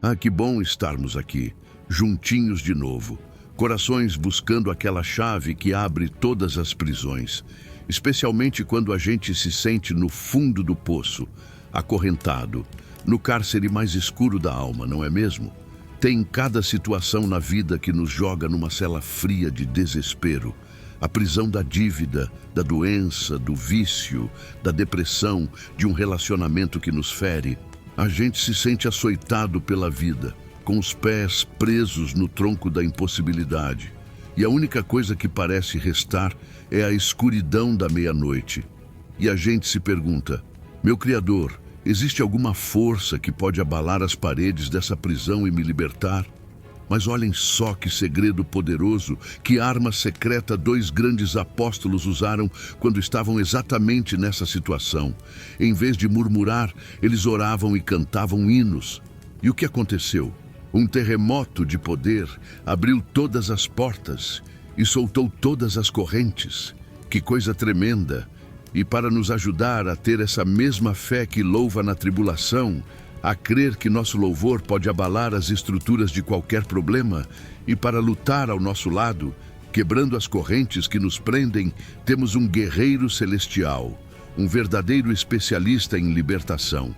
Ah, que bom estarmos aqui, juntinhos de novo. Corações buscando aquela chave que abre todas as prisões, especialmente quando a gente se sente no fundo do poço, acorrentado, no cárcere mais escuro da alma, não é mesmo? Tem cada situação na vida que nos joga numa cela fria de desespero. A prisão da dívida, da doença, do vício, da depressão, de um relacionamento que nos fere. A gente se sente açoitado pela vida, com os pés presos no tronco da impossibilidade. E a única coisa que parece restar é a escuridão da meia-noite. E a gente se pergunta: meu Criador, existe alguma força que pode abalar as paredes dessa prisão e me libertar? Mas olhem só que segredo poderoso, que arma secreta dois grandes apóstolos usaram quando estavam exatamente nessa situação. Em vez de murmurar, eles oravam e cantavam hinos. E o que aconteceu? Um terremoto de poder abriu todas as portas e soltou todas as correntes. Que coisa tremenda! E para nos ajudar a ter essa mesma fé que louva na tribulação, a crer que nosso louvor pode abalar as estruturas de qualquer problema, e para lutar ao nosso lado, quebrando as correntes que nos prendem, temos um guerreiro celestial, um verdadeiro especialista em libertação.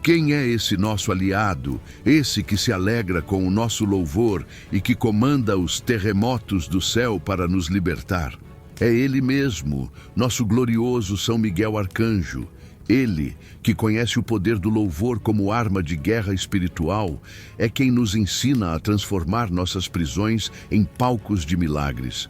Quem é esse nosso aliado, esse que se alegra com o nosso louvor e que comanda os terremotos do céu para nos libertar? É ele mesmo, nosso glorioso São Miguel Arcanjo. Ele, que conhece o poder do louvor como arma de guerra espiritual, é quem nos ensina a transformar nossas prisões em palcos de milagres.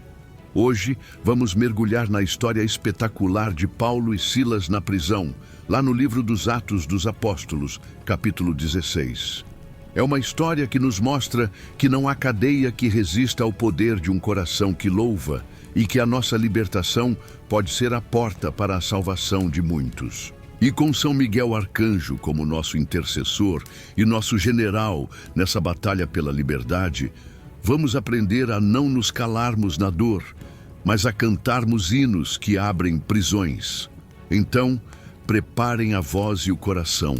Hoje, vamos mergulhar na história espetacular de Paulo e Silas na prisão, lá no livro dos Atos dos Apóstolos, capítulo 16. É uma história que nos mostra que não há cadeia que resista ao poder de um coração que louva e que a nossa libertação pode ser a porta para a salvação de muitos. E com São Miguel Arcanjo como nosso intercessor e nosso general nessa batalha pela liberdade, vamos aprender a não nos calarmos na dor, mas a cantarmos hinos que abrem prisões. Então, preparem a voz e o coração,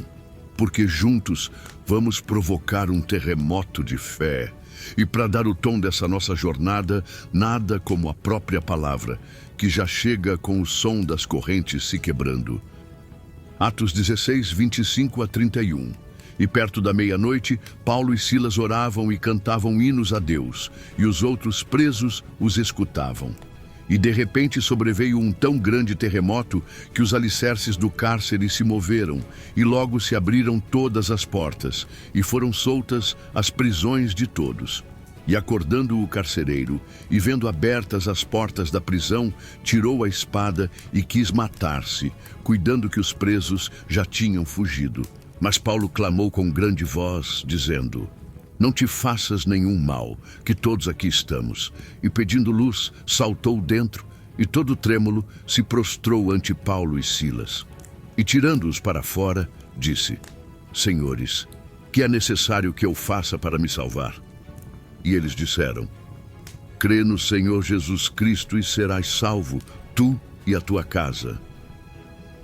porque juntos vamos provocar um terremoto de fé. E para dar o tom dessa nossa jornada, nada como a própria palavra, que já chega com o som das correntes se quebrando. Atos 16, 25 a 31. E perto da meia-noite, Paulo e Silas oravam e cantavam hinos a Deus, e os outros presos os escutavam. E de repente sobreveio um tão grande terremoto que os alicerces do cárcere se moveram, e logo se abriram todas as portas, e foram soltas as prisões de todos. E acordando o carcereiro, e vendo abertas as portas da prisão, tirou a espada e quis matar-se, cuidando que os presos já tinham fugido. Mas Paulo clamou com grande voz, dizendo: não te faças nenhum mal, que todos aqui estamos. E pedindo luz, saltou dentro, e todo trêmulo se prostrou ante Paulo e Silas. E tirando-os para fora, disse: senhores, que é necessário que eu faça para me salvar? E eles disseram: crê no Senhor Jesus Cristo e serás salvo, tu e a tua casa.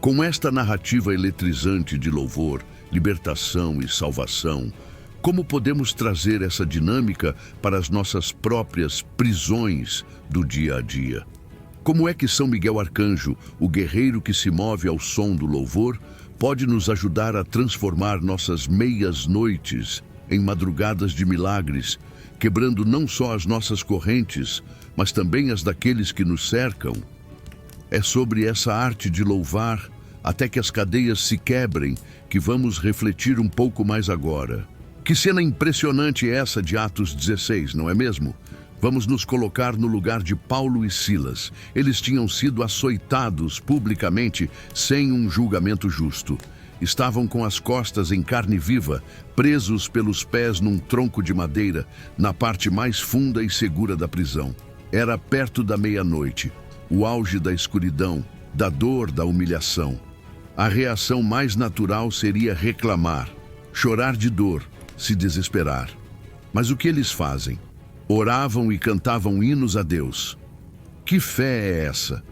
Com esta narrativa eletrizante de louvor, libertação e salvação, como podemos trazer essa dinâmica para as nossas próprias prisões do dia a dia? Como é que São Miguel Arcanjo, o guerreiro que se move ao som do louvor, pode nos ajudar a transformar nossas meias noites em madrugadas de milagres, quebrando não só as nossas correntes, mas também as daqueles que nos cercam? É sobre essa arte de louvar, até que as cadeias se quebrem, que vamos refletir um pouco mais agora. Que cena impressionante é essa de Atos 16, não é mesmo? Vamos nos colocar no lugar de Paulo e Silas. Eles tinham sido açoitados publicamente sem um julgamento justo. Estavam com as costas em carne viva, presos pelos pés num tronco de madeira, na parte mais funda e segura da prisão. Era perto da meia-noite, o auge da escuridão, da dor, da humilhação. A reação mais natural seria reclamar, chorar de dor, se desesperar. Mas o que eles fazem? Oravam e cantavam hinos a Deus. Que fé é essa?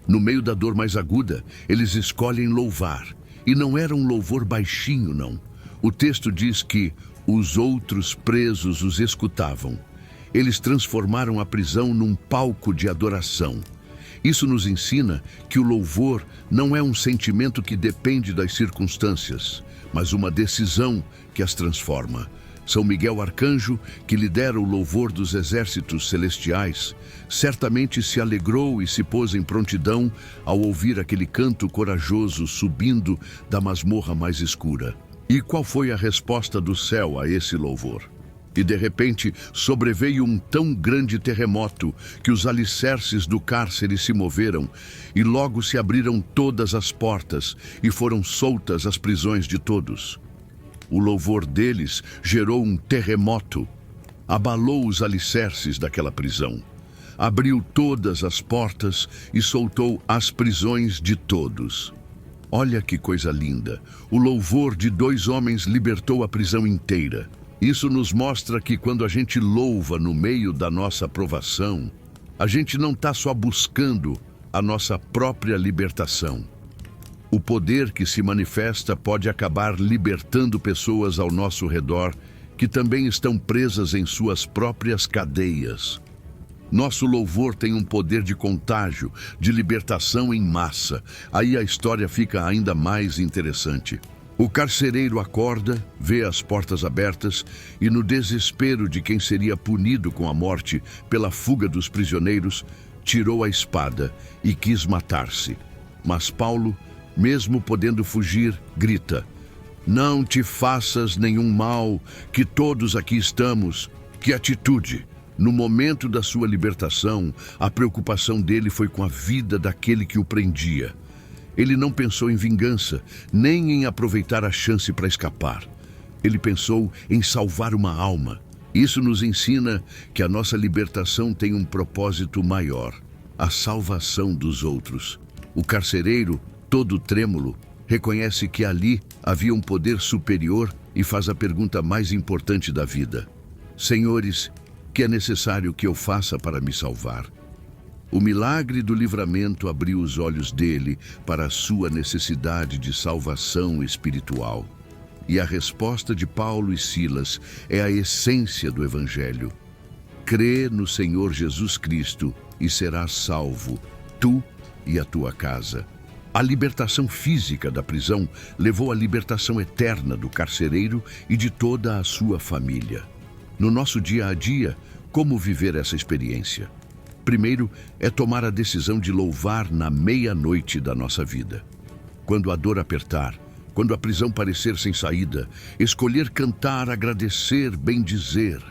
No meio da dor mais aguda, eles escolhem louvar. E não era um louvor baixinho, não. O texto diz que Os outros presos os escutavam. Eles transformaram a prisão num palco de adoração. Isso nos ensina que o louvor não é um sentimento que depende das circunstâncias, mas uma decisão que as transforma. São Miguel Arcanjo, que lidera o louvor dos exércitos celestiais, certamente se alegrou e se pôs em prontidão ao ouvir aquele canto corajoso subindo da masmorra mais escura. E qual foi a resposta do céu a esse louvor? E de repente sobreveio um tão grande terremoto que os alicerces do cárcere se moveram e logo se abriram todas as portas e foram soltas as prisões de todos. O louvor deles gerou um terremoto, abalou os alicerces daquela prisão, abriu todas as portas e soltou as prisões de todos. Olha que coisa linda! O louvor de 2 homens libertou a prisão inteira. Isso nos mostra que quando a gente louva no meio da nossa provação, a gente não está só buscando a nossa própria libertação. O poder que se manifesta pode acabar libertando pessoas ao nosso redor que também estão presas em suas próprias cadeias. Nosso louvor tem um poder de contágio, de libertação em massa. Aí a história fica ainda mais interessante. O carcereiro acorda, vê as portas abertas e, no desespero de quem seria punido com a morte pela fuga dos prisioneiros, tirou a espada e quis matar-se. Mas Paulo, mesmo podendo fugir, grita: "Não te faças nenhum mal, que todos aqui estamos." Que atitude! No momento da sua libertação, a preocupação dele foi com a vida daquele que o prendia. Ele não pensou em vingança, nem em aproveitar a chance para escapar. Ele pensou em salvar uma alma. Isso nos ensina que a nossa libertação tem um propósito maior: a salvação dos outros. O carcereiro, todo trêmulo, reconhece que ali havia um poder superior e faz a pergunta mais importante da vida: "Senhores, que é necessário que eu faça para me salvar?" O milagre do livramento abriu os olhos dele para a sua necessidade de salvação espiritual. E a resposta de Paulo e Silas é a essência do Evangelho: crê no Senhor Jesus Cristo e serás salvo, tu e a tua casa. A libertação física da prisão levou à libertação eterna do carcereiro e de toda a sua família. No nosso dia a dia, como viver essa experiência? Primeiro, é tomar a decisão de louvar na meia-noite da nossa vida. Quando a dor apertar, quando a prisão parecer sem saída, escolher cantar, agradecer, bendizer.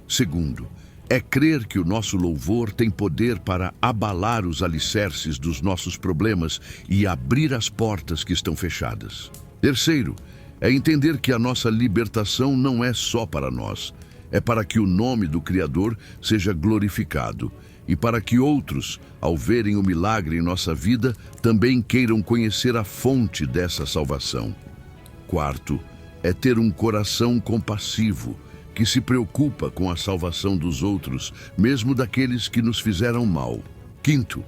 Segundo, é crer que o nosso louvor tem poder para abalar os alicerces dos nossos problemas e abrir as portas que estão fechadas. Terceiro, é entender que a nossa libertação não é só para nós, é para que o nome do Criador seja glorificado e para que outros, ao verem o milagre em nossa vida, também queiram conhecer a fonte dessa salvação. Quarto, é ter um coração compassivo, que se preocupa com a salvação dos outros, mesmo daqueles que nos fizeram mal. Quinto,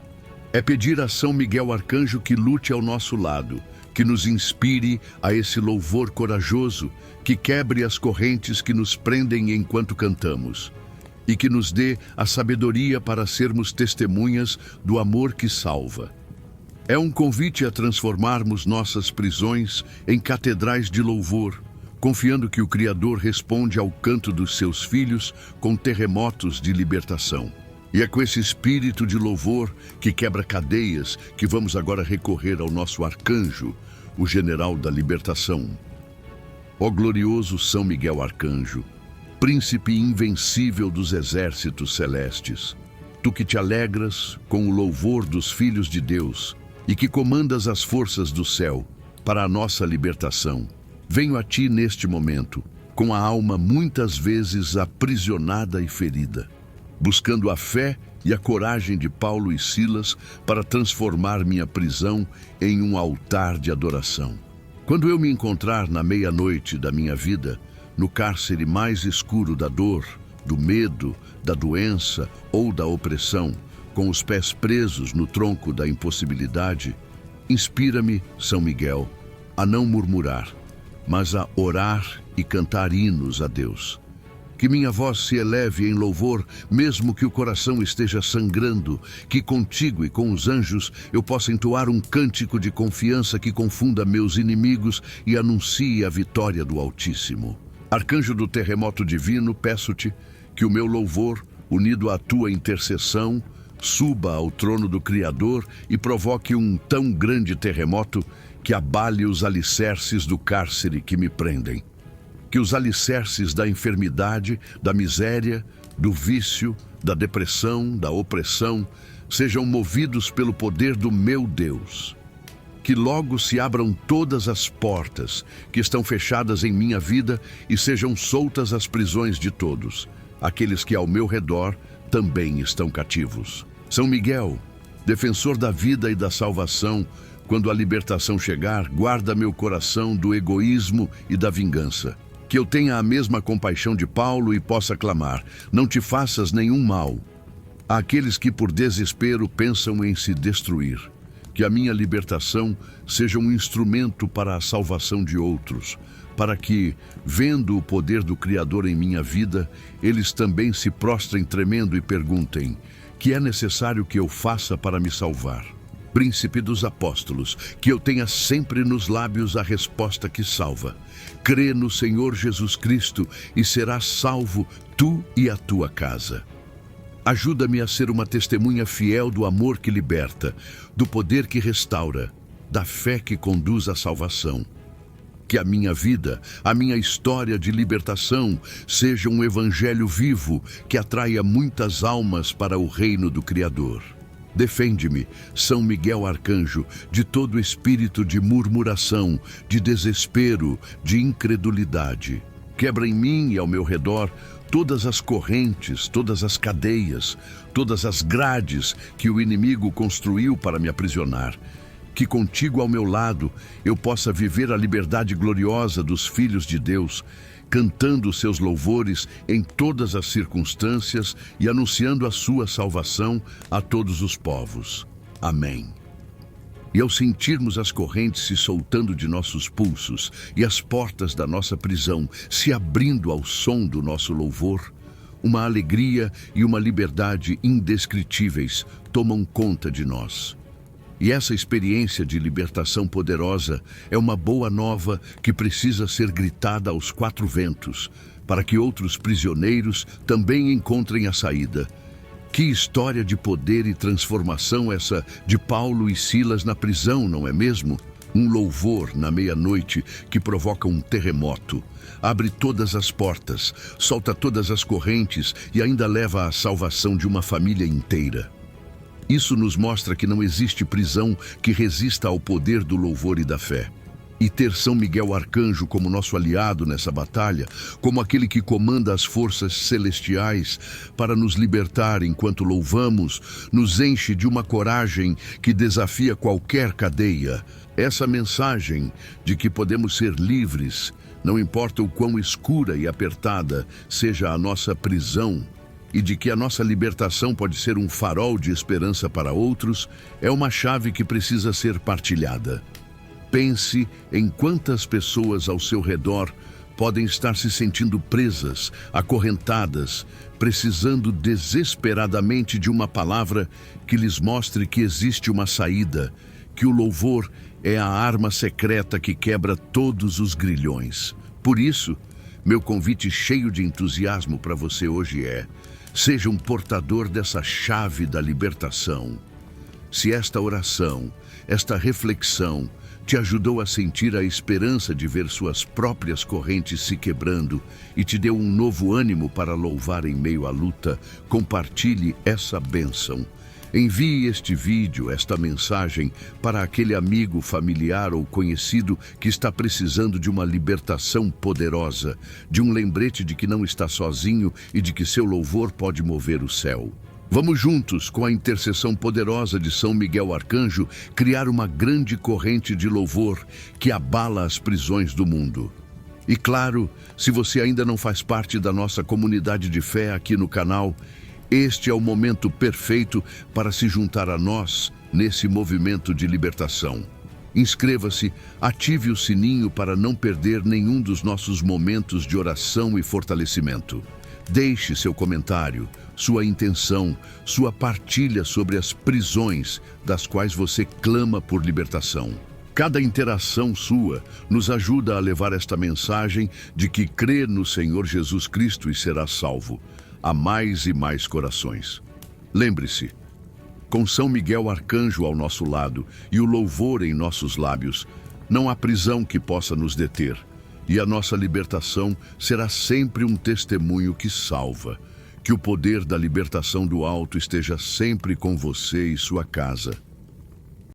é pedir a São Miguel Arcanjo que lute ao nosso lado, que nos inspire a esse louvor corajoso, que quebre as correntes que nos prendem enquanto cantamos, e que nos dê a sabedoria para sermos testemunhas do amor que salva. É um convite a transformarmos nossas prisões em catedrais de louvor, confiando que o Criador responde ao canto dos seus filhos com terremotos de libertação. E é com esse espírito de louvor que quebra cadeias que vamos agora recorrer ao nosso arcanjo, o general da libertação. Ó glorioso São Miguel Arcanjo, príncipe invencível dos exércitos celestes, tu que te alegras com o louvor dos filhos de Deus e que comandas as forças do céu para a nossa libertação, venho a ti neste momento, com a alma muitas vezes aprisionada e ferida, buscando a fé e a coragem de Paulo e Silas para transformar minha prisão em um altar de adoração. Quando eu me encontrar na meia-noite da minha vida, no cárcere mais escuro da dor, do medo, da doença ou da opressão, com os pés presos no tronco da impossibilidade, inspira-me, São Miguel, a não murmurar, mas a orar e cantar hinos a Deus. Que minha voz se eleve em louvor, mesmo que o coração esteja sangrando, que contigo e com os anjos eu possa entoar um cântico de confiança que confunda meus inimigos e anuncie a vitória do Altíssimo. Arcanjo do terremoto divino, peço-te que o meu louvor, unido à tua intercessão, suba ao trono do Criador e provoque um tão grande terremoto que abale os alicerces do cárcere que me prendem. Que os alicerces da enfermidade, da miséria, do vício, da depressão, da opressão, sejam movidos pelo poder do meu Deus. Que logo se abram todas as portas que estão fechadas em minha vida e sejam soltas as prisões de todos, aqueles que ao meu redor também estão cativos. São Miguel, defensor da vida e da salvação, quando a libertação chegar, guarda meu coração do egoísmo e da vingança. Que eu tenha a mesma compaixão de Paulo e possa clamar: não te faças nenhum mal àqueles que por desespero pensam em se destruir. Que a minha libertação seja um instrumento para a salvação de outros, para que, vendo o poder do Criador em minha vida, eles também se prostrem tremendo e perguntem: que é necessário que eu faça para me salvar? Príncipe dos apóstolos, que eu tenha sempre nos lábios a resposta que salva. Crê no Senhor Jesus Cristo e serás salvo, tu e a tua casa. Ajuda-me a ser uma testemunha fiel do amor que liberta, do poder que restaura, da fé que conduz à salvação. Que a minha vida, a minha história de libertação, seja um evangelho vivo que atraia muitas almas para o reino do Criador. Defende-me, São Miguel Arcanjo, de todo espírito de murmuração, de desespero, de incredulidade. Quebra em mim e ao meu redor todas as correntes, todas as cadeias, todas as grades que o inimigo construiu para me aprisionar. Que contigo ao meu lado eu possa viver a liberdade gloriosa dos filhos de Deus, cantando seus louvores em todas as circunstâncias e anunciando a sua salvação a todos os povos. Amém. E ao sentirmos as correntes se soltando de nossos pulsos e as portas da nossa prisão se abrindo ao som do nosso louvor, uma alegria e uma liberdade indescritíveis tomam conta de nós. E essa experiência de libertação poderosa é uma boa nova que precisa ser gritada aos quatro ventos, para que outros prisioneiros também encontrem a saída. Que história de poder e transformação essa de Paulo e Silas na prisão, não é mesmo? Um louvor na meia-noite que provoca um terremoto. Abre todas as portas, solta todas as correntes e ainda leva à salvação de uma família inteira. Isso nos mostra que não existe prisão que resista ao poder do louvor e da fé. E ter São Miguel Arcanjo como nosso aliado nessa batalha, como aquele que comanda as forças celestiais para nos libertar enquanto louvamos, nos enche de uma coragem que desafia qualquer cadeia. Essa mensagem de que podemos ser livres, não importa o quão escura e apertada seja a nossa prisão, e de que a nossa libertação pode ser um farol de esperança para outros, é uma chave que precisa ser partilhada. Pense em quantas pessoas ao seu redor podem estar se sentindo presas, acorrentadas, precisando desesperadamente de uma palavra que lhes mostre que existe uma saída, que o louvor é a arma secreta que quebra todos os grilhões. Por isso, meu convite cheio de entusiasmo para você hoje é: seja um portador dessa chave da libertação. Se esta oração, esta reflexão, te ajudou a sentir a esperança de ver suas próprias correntes se quebrando e te deu um novo ânimo para louvar em meio à luta, compartilhe essa bênção. Envie este vídeo, esta mensagem, para aquele amigo, familiar ou conhecido que está precisando de uma libertação poderosa, de um lembrete de que não está sozinho e de que seu louvor pode mover o céu. Vamos juntos, com a intercessão poderosa de São Miguel Arcanjo, criar uma grande corrente de louvor que abala as prisões do mundo. E claro, se você ainda não faz parte da nossa comunidade de fé aqui no canal, este é o momento perfeito para se juntar a nós nesse movimento de libertação. Inscreva-se, ative o sininho para não perder nenhum dos nossos momentos de oração e fortalecimento. Deixe seu comentário, sua intenção, sua partilha sobre as prisões das quais você clama por libertação. Cada interação sua nos ajuda a levar esta mensagem de que crê no Senhor Jesus Cristo e será salvo a mais e mais corações. Lembre-se, com São Miguel Arcanjo ao nosso lado e o louvor em nossos lábios, não há prisão que possa nos deter, e a nossa libertação será sempre um testemunho que salva. Que o poder da libertação do alto esteja sempre com você e sua casa.